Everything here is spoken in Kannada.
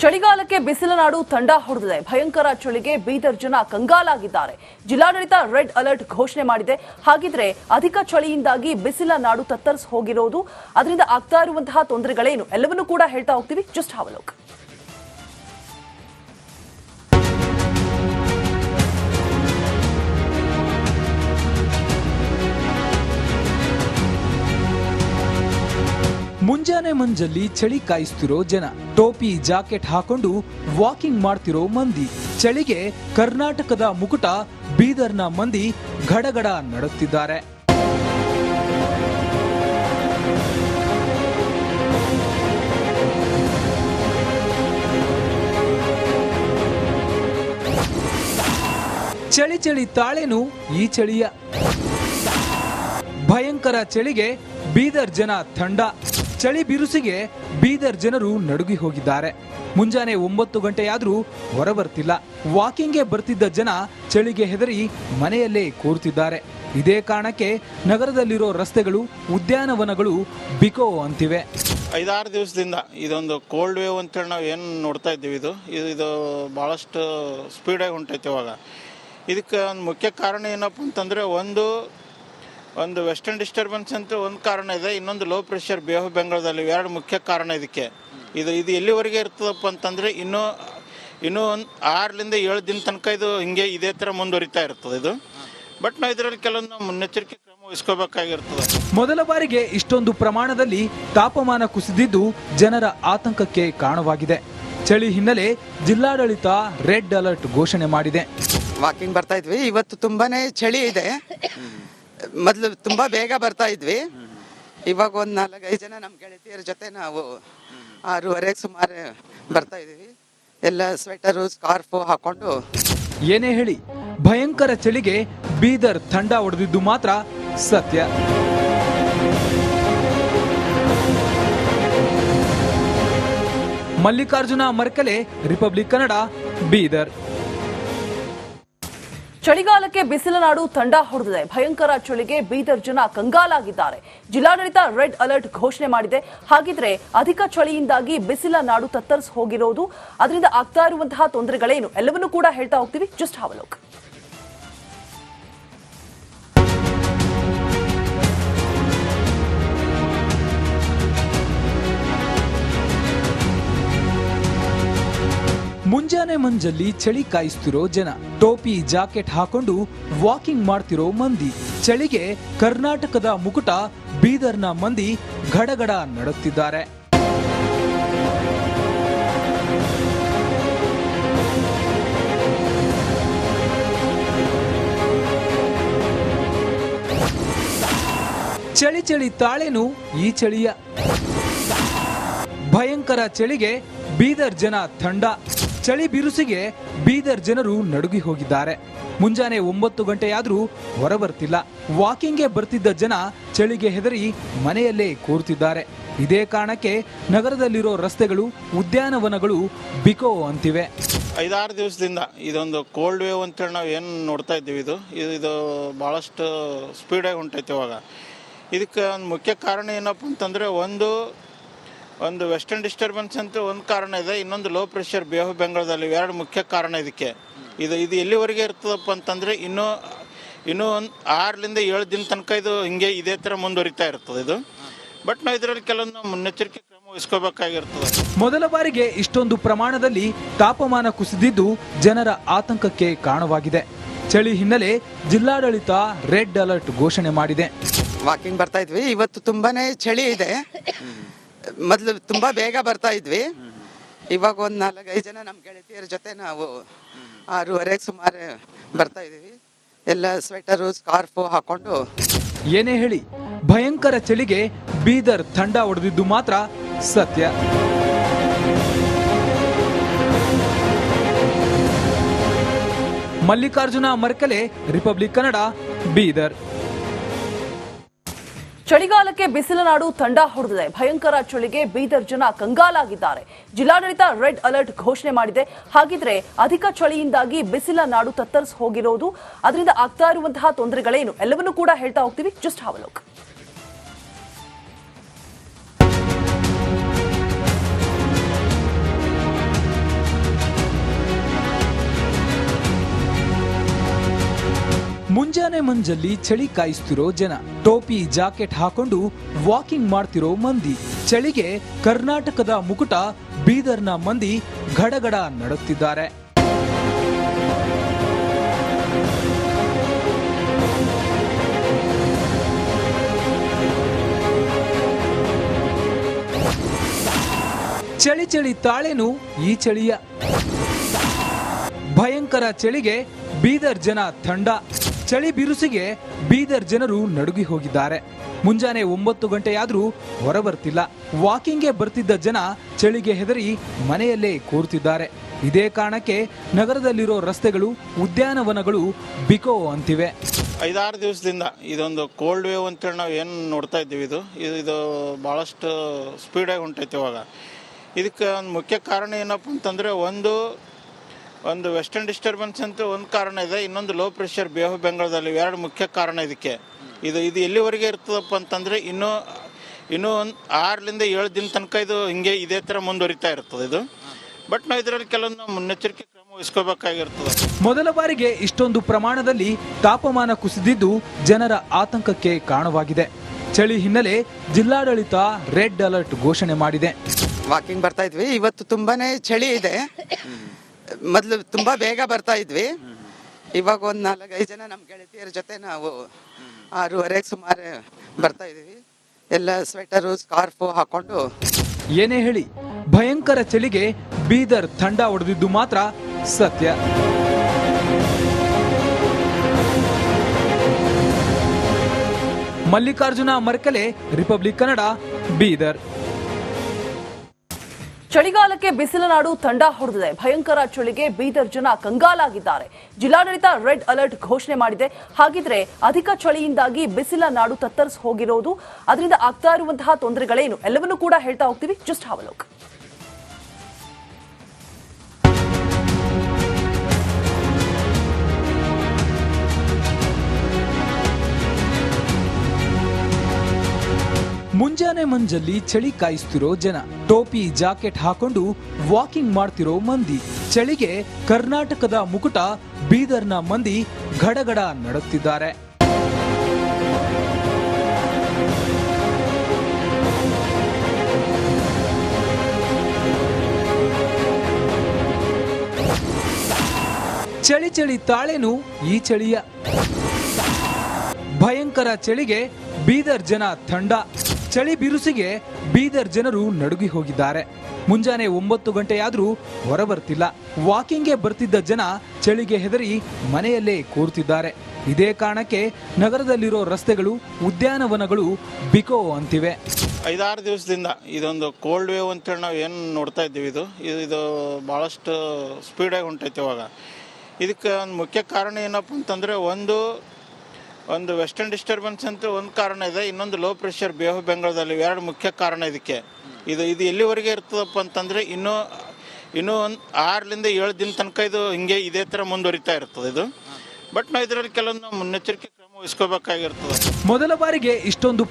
ಚಳಿಗಾಲಕ್ಕೆ ಬಿಸಿಲ ನಾಡು ತಂಡ ಹೊಡೆದಿದೆ. ಭಯಂಕರ ಚಳಿಗೆ ಬೀದರ್ ಜನ ಕಂಗಾಲಾಗಿದ್ದಾರೆ. ಜಿಲ್ಲಾಡಳಿತ ರೆಡ್ ಅಲರ್ಟ್ ಘೋಷಣೆ ಮಾಡಿದೆ. ಹಾಗಿದ್ರೆ ಅಧಿಕ ಚಳಿಯಿಂದಾಗಿ ಬಿಸಿಲ ನಾಡು ತತ್ತರಿಸಿ ಹೋಗಿರೋದು, ಅದರಿಂದ ಆಗ್ತಾ ಇರುವಂತಹ ತೊಂದರೆಗಳೇನು ಎಲ್ಲವನ್ನೂ ಕೂಡ ಹೇಳ್ತಾ ಹೋಗ್ತೀವಿ. Just have a look. ಮುಂಜಾನೆ ಮಂಜಲ್ಲಿ ಚಳಿ ಕಾಯಿಸ್ತಿರೋ ಜನ, ಟೋಪಿ ಜಾಕೆಟ್ ಹಾಕೊಂಡು ವಾಕಿಂಗ್ ಮಾಡ್ತಿರೋ ಮಂದಿ, ಚಳಿಗೆ ಕರ್ನಾಟಕದ ಮುಕುಟ ಬೀದರ್ನ ಮಂದಿ ಗಡಗಡ ನಡುತ್ತಿದ್ದಾರೆ. ಚಳಿ ಚಳಿ ತಾಳೇನು ಈ ಚಳಿಯ ಭಯಂಕರ ಚಳಿಗೆ ಬೀದರ್ ಜನ ತಂಡ. ಚಳಿ ಬಿರುಸಿಗೆ ಬೀದರ್ ಜನರು ನಡುಗಿ ಹೋಗಿದ್ದಾರೆ. ಮುಂಜಾನೆ 9 ಗಂಟೆಯಾದರೂ ಹೊರಬರ್ತಿಲ್ಲ. ವಾಕಿಂಗ್ಗೆ ಬರ್ತಿದ್ದ ಜನ ಚಳಿಗೆ ಹೆದರಿ ಮನೆಯಲ್ಲೇ ಕೂರ್ತಿದ್ದಾರೆ. ಇದೇ ಕಾರಣಕ್ಕೆ ನಗರದಲ್ಲಿರೋ ರಸ್ತೆಗಳು, ಉದ್ಯಾನವನಗಳು ಬಿಕೋ ಅಂತಿವೆ. 5-6 ದಿವಸದಿಂದ ಇದೊಂದು ಕೋಲ್ಡ್ ವೇವ್ ಅಂತೇಳಿ ನಾವು ಏನು ನೋಡ್ತಾ ಇದ್ದೀವಿ, ಇದು ಭಾಳಷ್ಟು ಸ್ಪೀಡಾಗಿ ಹೊಂಟೈತೆ. ಇವಾಗ ಇದಕ್ಕೆ ಒಂದು ಮುಖ್ಯ ಕಾರಣ ಏನಪ್ಪ ಅಂತಂದರೆ, ಒಂದು ವೆಸ್ಟರ್ನ್ ಡಿಸ್ಟರ್ಬೆನ್ಸ್ ಅಂತ ಒಂದು ಕಾರಣ ಇದೆ, ಇನ್ನೊಂದು ಲೋ ಪ್ರೆಷರ್ ಬೇ ಆಫ್ ಬೆಂಗಾಲದಲ್ಲಿ, ಎರಡು ಮುಖ್ಯ ಕಾರಣ ಇದಕ್ಕೆ. ಇದು ಎಲ್ಲಿವರೆಗೆ ಇರ್ತದಪ್ಪ ಅಂತಂದರೆ ಇನ್ನೂ ಒಂದು 6-7 ದಿನ ತನಕ ಇದೇ ಥರ ಮುಂದುವರಿತಾ ಇರ್ತದೆ ಇದು. ಬಟ್ ನಾವು ಇದರಲ್ಲಿ ಕೆಲವೊಂದು ಮುನ್ನೆಚ್ಚರಿಕೆ ಕ್ರಮ ವಹಿಸ್ಕೋಬೇಕಾಗಿರ್ತದೆ. ಮೊದಲ ಬಾರಿಗೆ ಇಷ್ಟೊಂದು ಪ್ರಮಾಣದಲ್ಲಿ ತಾಪಮಾನ ಕುಸಿದಿದ್ದು ಜನರ ಆತಂಕಕ್ಕೆ ಕಾರಣವಾಗಿದೆ. ಚಳಿ ಹಿನ್ನೆಲೆ ಜಿಲ್ಲಾಡಳಿತ ರೆಡ್ ಅಲರ್ಟ್ ಘೋಷಣೆ ಮಾಡಿದೆ. ವಾಕಿಂಗ್ ಬರ್ತಾ ಇದ್ವಿ, ಇವತ್ತು ತುಂಬಾನೇ ಚಳಿ ಇದೆ. ಮೊದಲು ತುಂಬಾ ಬೇಗ ಬರ್ತಾ ಇದ್ವಿ, ಇವಾಗ ಒಂದು 4-5 ಜನ ನಮ್ಮ ಗೆಳತಿಯರ ಜೊತೆ ನಾವು 6:30 ಸುಮಾರು ಬರ್ತಾ ಇದೀವಿ. ಎಲ್ಲ ಸ್ವೆಟರು, ಸ್ಕಾರ್ಫು ಹಾಕೊಂಡು. ಏನೇ ಹೇಳಿ, ಭಯಂಕರ ಚಳಿಗೆ ಬೀದರ್ ತಂಡ ಹೊಡೆದಿದ್ದು ಮಾತ್ರ ಸತ್ಯ. ಮಲ್ಲಿಕಾರ್ಜುನ ಮರ್ಕಲೆ, ರಿಪಬ್ಲಿಕ್ ಕನ್ನಡ, ಬೀದರ್. ಚಳಿಗಾಲಕ್ಕೆ ಬಿಸಿಲ ನಾಡು ತಂಡ ಹೊಡೆದಿದೆ. ಭಯಂಕರ ಚಳಿಗೆ ಬೀದರ್ ಜನ ಕಂಗಾಲಾಗಿದ್ದಾರೆ. ಜಿಲ್ಲಾಡಳಿತ ರೆಡ್ ಅಲರ್ಟ್ ಘೋಷಣೆ ಮಾಡಿದೆ. ಹಾಗಿದ್ರೆ ಅಧಿಕ ಚಳಿಯಿಂದಾಗಿ ಬಿಸಿಲ ನಾಡು ತತ್ತರಿಸಿ ಹೋಗಿರೋದು, ಅದರಿಂದ ಆಗ್ತಾ ಇರುವಂತಹ ತೊಂದರೆಗಳೇನು ಎಲ್ಲವನ್ನೂ ಕೂಡ ಹೇಳ್ತಾ ಹೋಗ್ತೀವಿ. Just have a look. ಮುಂಜಾನೆ ಮಂಜಲ್ಲಿ ಚಳಿ ಕಾಯಿಸ್ತಿರೋ ಜನ, ಟೋಪಿ ಜಾಕೆಟ್ ಹಾಕೊಂಡು ವಾಕಿಂಗ್ ಮಾಡ್ತಿರೋ ಮಂದಿ, ಚಳಿಗೆ ಕರ್ನಾಟಕದ ಮುಕುಟ ಬೀದರ್ನ ಮಂದಿ ಗಡಗಡ ನಡುತ್ತಿದ್ದಾರೆ. ಚಳಿ ಚಳಿ ತಾಳೇನು ಈ ಚಳಿಯ ಭಯಂಕರ ಚಳಿಗೆ ಬೀದರ್ ಜನ ತಂಡ. ಚಳಿ ಬಿರುಸಿಗೆ ಬೀದರ್ ಜನರು ನಡುಗಿ ಹೋಗಿದ್ದಾರೆ. ಮುಂಜಾನೆ 9 ಗಂಟೆಯಾದರೂ ಹೊರಬರ್ತಿಲ್ಲ. ವಾಕಿಂಗ್ಗೆ ಬರ್ತಿದ್ದ ಜನ ಚಳಿಗೆ ಹೆದರಿ ಮನೆಯಲ್ಲೇ ಕೂರ್ತಿದ್ದಾರೆ. ಇದೇ ಕಾರಣಕ್ಕೆ ನಗರದಲ್ಲಿರೋ ರಸ್ತೆಗಳು, ಉದ್ಯಾನವನಗಳು ಬಿಕೋ ಅಂತಿವೆ. 5-6 ದಿವಸದಿಂದ ಇದೊಂದು ಕೋಲ್ಡ್ ವೇವ್ ಅಂತೇಳಿ ನಾವು ಏನು ನೋಡ್ತಾ ಇದ್ದೀವಿ, ಇದು ಭಾಳಷ್ಟು ಸ್ಪೀಡಾಗಿ ಹೊಂಟೈತೆ. ಇವಾಗ ಇದಕ್ಕೆ ಒಂದು ಮುಖ್ಯ ಕಾರಣ ಏನಪ್ಪ ಅಂತಂದರೆ, ಒಂದು ವೆಸ್ಟರ್ನ್ ಡಿಸ್ಟರ್ಬೆನ್ಸ್ ಅಂತ ಒಂದು ಕಾರಣ ಇದೆ, ಇನ್ನೊಂದು ಲೋ ಪ್ರೆಷರ್ ಬೇ ಆಫ್ ಬೆಂಗಾಲದಲ್ಲಿ, ಎರಡು ಮುಖ್ಯ ಕಾರಣ ಇದಕ್ಕೆ. ಇದು ಎಲ್ಲಿವರೆಗೆ ಇರ್ತದಪ್ಪ ಅಂತಂದರೆ ಇನ್ನೂ ಒಂದು 6-7 ದಿನ ತನಕ ಇದೇ ಥರ ಮುಂದುವರಿತಾ ಇರ್ತದೆ ಇದು. ಬಟ್ ನಾವು ಇದರಲ್ಲಿ ಕೆಲವೊಂದು ಮುನ್ನೆಚ್ಚರಿಕೆ ಕ್ರಮ ವಹಿಸ್ಕೋಬೇಕಾಗಿರ್ತದೆ. ಮೊದಲ ಬಾರಿಗೆ ಇಷ್ಟೊಂದು ಪ್ರಮಾಣದಲ್ಲಿ ತಾಪಮಾನ ಕುಸಿದಿದ್ದು ಜನರ ಆತಂಕಕ್ಕೆ ಕಾರಣವಾಗಿದೆ. ಚಳಿ ಹಿನ್ನೆಲೆ ಜಿಲ್ಲಾಡಳಿತ ರೆಡ್ ಅಲರ್ಟ್ ಘೋಷಣೆ ಮಾಡಿದೆ. ವಾಕಿಂಗ್ ಬರ್ತಾ ಇದ್ವಿ, ಇವತ್ತು ತುಂಬಾನೇ ಚಳಿ ಇದೆ. ಮೊದಲು ತುಂಬಾ ಬೇಗ ಬರ್ತಾ ಇದ್ವಿ, ಇವಾಗ ಒಂದು 4-5 ಜನ ನಮ್ಮ ಗೆಳತಿಯರ ಜೊತೆ ನಾವು 6:30 ಸುಮಾರು ಬರ್ತಾ ಇದೀವಿ. ಎಲ್ಲ ಸ್ವೆಟರು, ಸ್ಕಾರ್ಫು ಹಾಕೊಂಡು. ಏನೇ ಹೇಳಿ, ಭಯಂಕರ ಚಳಿಗೆ ಬೀದರ್ ತಂಡ ಹೊಡೆದಿದ್ದು ಮಾತ್ರ ಸತ್ಯ. ಮಲ್ಲಿಕಾರ್ಜುನ ಮರ್ಕಲೆ, ರಿಪಬ್ಲಿಕ್ ಕನ್ನಡ, ಬೀದರ್. ಚಳಿಗಾಲಕ್ಕೆ ಬಿಸಿಲ ನಾಡು ತಂಡ ಹೊಡೆದಿದೆ. ಭಯಂಕರ ಚಳಿಗೆ ಬೀದರ್ ಜನ ಕಂಗಾಲಾಗಿದ್ದಾರೆ. ಜಿಲ್ಲಾಡಳಿತ ರೆಡ್ ಅಲರ್ಟ್ ಘೋಷಣೆ ಮಾಡಿದೆ. ಹಾಗಿದ್ರೆ ಅಧಿಕ ಚಳಿಯಿಂದಾಗಿ ಬಿಸಿಲ ನಾಡು ತತ್ತರಿಸಿ ಹೋಗಿರೋದು, ಅದರಿಂದ ಆಗ್ತಾ ಇರುವಂತಹ ತೊಂದರೆಗಳೇನು ಎಲ್ಲವನ್ನೂ ಕೂಡ ಹೇಳ್ತಾ ಹೋಗ್ತೀವಿ. Just have a look. ಮುಂಜಾನೆ ಮಂಜಲ್ಲಿ ಚಳಿ ಕಾಯಿಸ್ತಿರೋ ಜನ, ಟೋಪಿ ಜಾಕೆಟ್ ಹಾಕೊಂಡು ವಾಕಿಂಗ್ ಮಾಡ್ತಿರೋ ಮಂದಿ, ಚಳಿಗೆ ಕರ್ನಾಟಕದ ಮುಕುಟ ಬೀದರ್ನ ಮಂದಿ ಗಡಗಡ ನಡುತ್ತಿದ್ದಾರೆ. ಚಳಿ ಚಳಿ ತಾಳೇನು ಈ ಚಳಿಯ, ಭಯಂಕರ ಚಳಿಗೆ ಬೀದರ್ ಜನ ತಂಡ, ಚಳಿ ಬಿರುಸಿಗೆ ಬೀದರ್ ಜನರು ನಡುಗಿ ಹೋಗಿದ್ದಾರೆ. ಮುಂಜಾನೆ 9 ಗಂಟೆಯಾದ್ರೂ ಹೊರಬರ್ತಿಲ್ಲ. ವಾಕಿಂಗ್ಗೆ ಬರ್ತಿದ್ದ ಜನ ಚಳಿಗೆ ಹೆದರಿ ಮನೆಯಲ್ಲೇ ಕೂರ್ತಿದ್ದಾರೆ. ಇದೇ ಕಾರಣಕ್ಕೆ ನಗರದಲ್ಲಿರೋ ರಸ್ತೆಗಳು, ಉದ್ಯಾನವನಗಳು ಬಿಕೋ ಅಂತಿವೆ. 5-6 ದಿವಸದಿಂದ ಇದೊಂದು ಕೋಲ್ಡ್ ವೇವ್ ಅಂತೇಳಿ ನಾವು ಏನು ನೋಡ್ತಾ ಇದ್ದೀವಿ, ಇದು ಭಾಳಷ್ಟು ಸ್ಪೀಡಾಗಿ ಹೊಂಟೈತೆ ಇವಾಗ. ಇದಕ್ಕೆ ಒಂದು ಮುಖ್ಯ ಕಾರಣ ಏನಪ್ಪ ಅಂತಂದರೆ, ಒಂದು ವೆಸ್ಟರ್ನ್ ಡಿಸ್ಟರ್ಬೆನ್ಸ್ ಅಂತ ಒಂದು ಕಾರಣ ಇದೆ, ಇನ್ನೊಂದು ಲೋ ಪ್ರೆಷರ್ ಬೇ ಆಫ್ ಬೆಂಗಾಲದಲ್ಲಿ, ಎರಡು ಮುಖ್ಯ ಕಾರಣ ಇದಕ್ಕೆ. ಇದು ಎಲ್ಲಿವರೆಗೆ ಇರ್ತದಪ್ಪ ಅಂತಂದರೆ ಇನ್ನೂ ಒಂದು 6-7 ದಿನ ತನಕ ಇದು ಹಿಂಗೆ ಇದೇ ಥರ ಮುಂದುವರಿತಾ ಇರ್ತದೆ ಇದು. ಬಟ್ ನಾವು ಇದರಲ್ಲಿ ಕೆಲವೊಂದು ಮುನ್ನೆಚ್ಚರಿಕೆ ಕ್ರಮ ವಹಿಸ್ಕೋಬೇಕಾಗಿರ್ತದೆ. ಮೊದಲ ಬಾರಿಗೆ ಇಷ್ಟೊಂದು ಪ್ರಮಾಣದಲ್ಲಿ ತಾಪಮಾನ ಕುಸಿದಿದ್ದು ಜನರ ಆತಂಕಕ್ಕೆ ಕಾರಣವಾಗಿದೆ. ಚಳಿ ಹಿನ್ನೆಲೆ ಜಿಲ್ಲಾಡಳಿತ ರೆಡ್ ಅಲರ್ಟ್ ಘೋಷಣೆ ಮಾಡಿದೆ. ವಾಕಿಂಗ್ ಬರ್ತಾ ಇದ್ವಿ, ಇವತ್ತು ತುಂಬಾನೇ ಚಳಿ ಇದೆ. ಮೊದಲು ತುಂಬಾ ಬೇಗ ಬರ್ತಾ ಇದ್ವಿ, ಇವಾಗ ಒಂದು 4-5 ಜನ ನಮ್ಮ ಗೆಳತಿಯರ ಜೊತೆ ನಾವು 6:30 ಸುಮಾರು ಬರ್ತಾ ಇದೀವಿ. ಎಲ್ಲ ಸ್ವೆಟರು ಸ್ಕಾರ್ಫು ಹಾಕೊಂಡು. ಏನೇ ಹೇಳಿ, ಭಯಂಕರ ಚಳಿಗೆ ಬೀದರ್ ತಂಡ ಹೊಡೆದಿದ್ದು ಮಾತ್ರ ಸತ್ಯ. ಮಲ್ಲಿಕಾರ್ಜುನ ಮರ್ಕಲೆ, ರಿಪಬ್ಲಿಕ್ ಕನ್ನಡ, ಬೀದರ್. ಚಳಿಗಾಲಕ್ಕೆ ಬಿಸಿಲ ನಾಡು ತಂಡ ಹೊಡೆದಿದೆ. ಭಯಂಕರ ಚಳಿಗೆ ಬೀದರ್ ಜನ ಕಂಗಾಲಾಗಿದ್ದಾರೆ. ಜಿಲ್ಲಾಡಳಿತ ರೆಡ್ ಅಲರ್ಟ್ ಘೋಷಣೆ ಮಾಡಿದೆ. ಹಾಗಿದ್ರೆ ಅಧಿಕ ಚಳಿಯಿಂದಾಗಿ ಬಿಸಿಲ ನಾಡು ತತ್ತರಿಸಿ ಹೋಗಿರೋದು, ಅದರಿಂದ ಆಗ್ತಾ ಇರುವಂತಹ ತೊಂದರೆಗಳೇನು ಎಲ್ಲವನ್ನೂ ಕೂಡ ಹೇಳ್ತಾ ಹೋಗ್ತೀವಿ. Just have a look. ಮುಂಜಾನೆ ಮಂಜಲ್ಲಿ ಚಳಿ ಕಾಯಿಸ್ತಿರೋ ಜನ, ಟೋಪಿ ಜಾಕೆಟ್ ಹಾಕೊಂಡು ವಾಕಿಂಗ್ ಮಾಡ್ತಿರೋ ಮಂದಿ, ಚಳಿಗೆ ಕರ್ನಾಟಕದ ಮುಕುಟ ಬೀದರ್ನ ಮಂದಿ ಗಡಗಡ ನಡುತ್ತಿದ್ದಾರೆ. ಚಳಿ ಚಳಿ ತಾಳೇನು ಈ ಚಳಿಯ, ಭಯಂಕರ ಚಳಿಗೆ ಬೀದರ್ ಜನ ತಂಡ, ಚಳಿ ಬಿರುಸಿಗೆ ಬೀದರ್ ಜನರು ನಡುಗಿ ಹೋಗಿದ್ದಾರೆ. ಮುಂಜಾನೆ 9 ಗಂಟೆಯಾದ್ರೂ ಹೊರಬರ್ತಿಲ್ಲ. ವಾಕಿಂಗ್ಗೆ ಬರ್ತಿದ್ದ ಜನ ಚಳಿಗೆ ಹೆದರಿ ಮನೆಯಲ್ಲೇ ಕೂರ್ತಿದ್ದಾರೆ. ಇದೇ ಕಾರಣಕ್ಕೆ ನಗರದಲ್ಲಿರೋ ರಸ್ತೆಗಳು, ಉದ್ಯಾನವನಗಳು ಬಿಕೋ ಅಂತಿವೆ. 5-6 ದಿವಸದಿಂದ ಇದೊಂದು ಕೋಲ್ಡ್ ವೇವ್ ಅಂತೇಳಿ ನಾವು ಏನು ನೋಡ್ತಾ ಇದ್ದೀವಿ, ಇದು ಭಾಳಷ್ಟು ಸ್ಪೀಡಾಗಿ ಹೊಂಟೈತೆ ಇವಾಗ. ಇದಕ್ಕೆ ಒಂದು ಮುಖ್ಯ ಕಾರಣ ಏನಪ್ಪ ಅಂತಂದರೆ, ಒಂದು ವೆಸ್ಟರ್ನ್ ಡಿಸ್ಟರ್ಬೆನ್ಸ್ ಅಂತ ಒಂದು ಕಾರಣ ಇದೆ, ಇನ್ನೊಂದು ಲೋ ಪ್ರೆಷರ್ ಬೇ ಆಫ್ ಬೆಂಗಾಲದಲ್ಲಿ, ಎರಡು ಮುಖ್ಯ ಕಾರಣ ಇದಕ್ಕೆ. ಇದು ಎಲ್ಲಿವರೆಗೆ ಇರ್ತದಪ್ಪ ಅಂತಂದರೆ ಇನ್ನೂ ಒಂದು 6-7 ದಿನ ತನಕ ಇದು ಹಿಂಗೆ ಇದೇ ಥರ ಮುಂದುವರಿತಾ ಇರ್ತದೆ ಇದು. ಬಟ್ ನಾವು ಇದರಲ್ಲಿ ಕೆಲವೊಂದು ಮುನ್ನೆಚ್ಚರಿಕೆ ಕ್ರಮ ವಹಿಸ್ಕೋಬೇಕಾಗಿರ್ತದೆ. ಮೊದಲ ಬಾರಿಗೆ ಇಷ್ಟೊಂದು